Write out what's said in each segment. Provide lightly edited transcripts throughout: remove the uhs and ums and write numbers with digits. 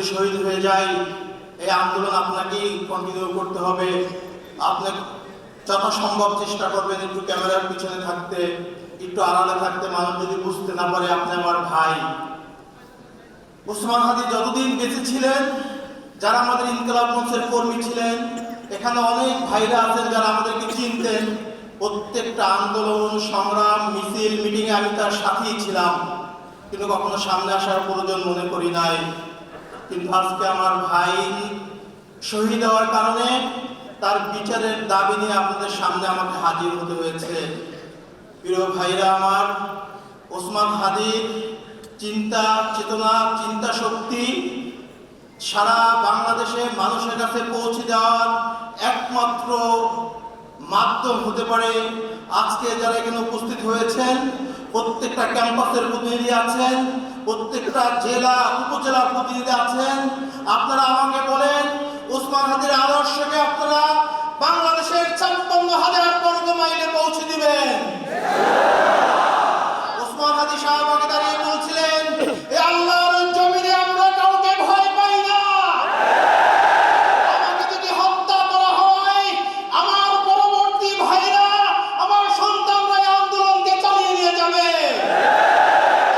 যদি শহীদ হয়ে যায় এই আন্দোলন আপনাকেই কন্টিনিউ করতে হবে। আপনি যথাসম্ভব চেষ্টা করবেন একটু ক্যামেরার পিছনে থাকতে, একটু আড়ালে থাকতে, মানুষ যদি বুঝতে না পারে আপনি আমার ভাই। ওসমান হাদি যতদিন বেঁচে ছিলেন, যারা আমাদের ইনকিলাব মঞ্চের কর্মী ছিলেন, এখানে অনেক ভাইরা আছেন যারা আমাদেরকে চিনতেন। প্রত্যেকটা আন্দোলন, সংগ্রাম, মিছিল, মিটিংয়ে আমি তার সাথেই ছিলাম, কিন্তু কখনো সামনে আসার প্রয়োজন মনে করি নাই। কিন্তু আজকে আমার ভাই শহীদ হওয়ার কারণে তার বিচারের দাবি নিয়ে আপনাদের সামনে আমাকে হাজির হতে হয়েছে। প্রিয় ভাইরা আমার, ওসমান হাদির চিন্তা চেতনা, চিন্তা শক্তি সারা বাংলাদেশে মানুষের কাছে পৌঁছে দেওয়ার একমাত্র মাধ্যম হতে পারে আজকে যারা এখানে উপস্থিত হয়েছেন। প্রত্যেকটা ক্যাম্পাসের প্রতিনিধি আছেন, প্রত্যেকটা জেলা উপজেলার প্রতিনিধি আছেন। আপনারা আমাকে বলেন, ওসমান হাদির আদর্শকে আপনারা বাংলাদেশের ৫৬,০০০ বর্গ মাইলে পৌঁছে দিবেন। ওসমান হাদি সাহেব আগে দাঁড়িয়ে বলছিলেন, এ আল্লাহর জমিনে আমরা কাউকে ভয় পাই না। আমাকে যদি হত্যা করা হয়, আমার পরবর্তী ভাইরা, আমার সন্তানরা এই আন্দোলনকে চালিয়ে নিয়ে যাবে।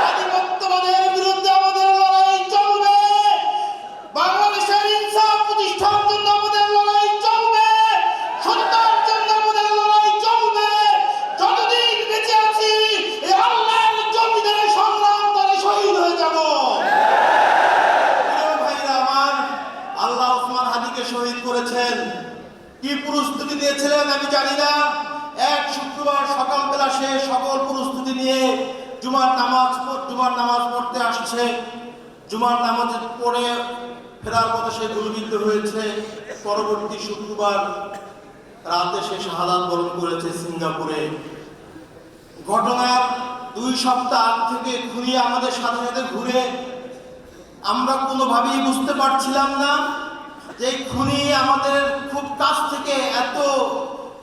আধিপত্যবাদের বিরুদ্ধে আমাদের লড়াই চলবে। বাংলাদেশের ইনসাফ প্রতিষ্ঠার জন্য আমাদের লড়াই চলবে। সত্যার জন্য আমাদের লড়াই চলবে। যতদিন বেঁচে আছি এই আল্লাহর জমিনে সংগ্রাম করে শহীদ হয়ে যাব। প্রিয় ভাইরা আমার, আল্লাহ ওসমান হাদিকে শহীদ করেছেন। কি প্রস্তুতি নিয়েছিলেন আমি জানি না। এক শুক্রবার সকালবেলা সে সকল প্রস্তুতি নিয়ে জুমার নামাজ পড়তে আসছে। জুমার নামাজ পড়ে ফেরার পথে সে গুলিবিদ্ধ হয়েছে। পরবর্তী শুক্রবার রাতে সে শাহাদাত বরণ করেছে সিঙ্গাপুরে। ঘটনার ২ সপ্তাহ আগ থেকে খুনি আমাদের সাথে সাথে ঘুরে। আমরা কোনোভাবেই বুঝতে পারছিলাম না যে খুনি আমাদের খুব কাছ থেকে এত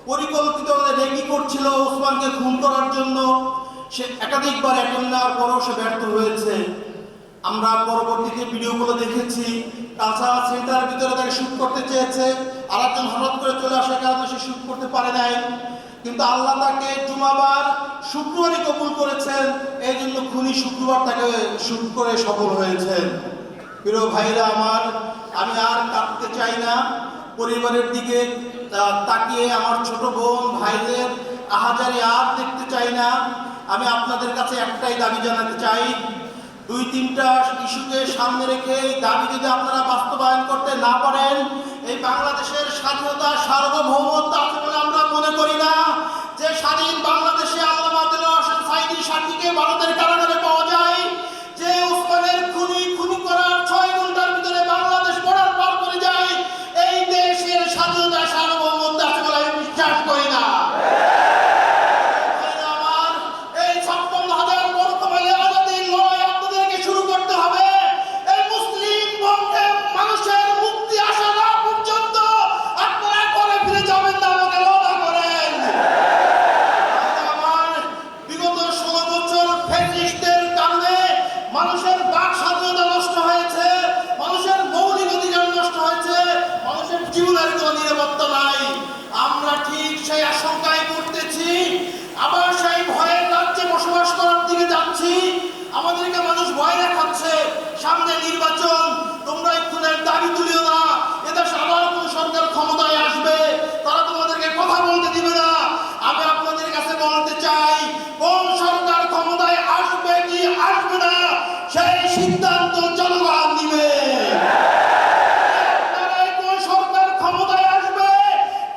পরিকল্পিত রেকি করছিল ওসমানকে খুন করার জন্য। সে একাধিকবার অ্যাটেম্প নেওয়ার পরও সে ব্যর্থ হয়েছে। আমরা পরবর্তীতে ভিডিওগুলো দেখেছি। কালচারাল সেন্টারের ভিতরে তাকে শুট করতে চেয়েছে, আর একজন হঠাৎ করে চলে আসার কারণে সে শুট করতে পারে নাই। কিন্তু আল্লাহ তাকে জুমাবার শুক্রবারই কবুল করেছেন। এই জন্য খুনি শুক্রবার তাকে শুট করে সফল হয়েছেন। প্রিয় ভাইরা আমার, আমি আর কাঁদতে চাই না। পরিবারের দিকে তাকিয়ে আমার ছোট বোন ভাইদের আহাজারি আর দেখতে চাই না। আমি আপনাদের কাছে একটাই দাবি জানাতে চাই, ২-৩টা ইস্যুকে সামনে রেখে এই দাবি যদি আপনারা বাস্তবায়ন করতে না পারেন, এই বাংলাদেশের স্বাধীনতা সার্বভৌমত্ব আছে বলে আমরা মনে করি না। যে স্বাধীন বাংলাদেশে আল্লামা দেলোয়ার হোসেন সাঈদীর সাক্ষীকে ভারতের কারাগারে পাওয়া যায়, যে ওসমানের খুনি করার ৬ ঘন্টার ভিতরে বাংলাদেশ বর্ডার পার করে যায়, এই দেশের স্বাধীনতা সার্বভৌমত্ব আছে বলে আমি বিশ্বাস করি না। মানুষের বাক স্বাধীনতা নষ্ট হয়েছে, মানুষের মৌলিক অধিকার নষ্ট হয়েছে, মানুষের জীবনের কোনো নিরাপত্তা নাই। আমরা ঠিক সেই আশঙ্কায় করতেছি, আবার সেই ভয়ের রাজ্যে বসবাস করার দিকে যাচ্ছি। আমাদেরকে মানুষ ভয় দেখাচ্ছে, সামনে নির্বাচন, তোমরা এই খুনের দাবি তুলিও না, এদেশে আবার কোন সরকার ক্ষমতায় আসবে, তারা তোমাদেরকে কথা বলতে দিবে না। আমি আপনাদের কাছে বলতে চাই, কোন সরকার ক্ষমতায় আসবে কি আসবে না সেই সিদ্ধান্ত জনগণ নিবে। কোন সরকার ক্ষমতায় আসবে,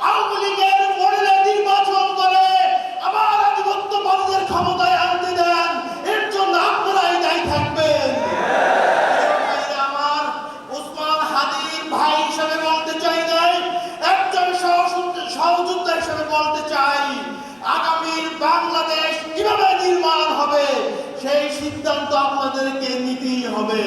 আওয়ামী লীগের মডেলে নির্বাচন করে আবার আধিপত্যবাদীদের ক্ষমতায় আনতে দেন, এর জন্য আপনারাই দায়ী থাকবেন। আমার ওসমান হাদির ভাই হিসেবে বলতে চাই নাই, একজন সহযোদ্ধা হিসেবে বলতে চাই, আগামীর বাংলাদেশ কিভাবে নির্মাণ হবে সেই সিদ্ধান্ত আপনাদেরকে নিতেই হবে।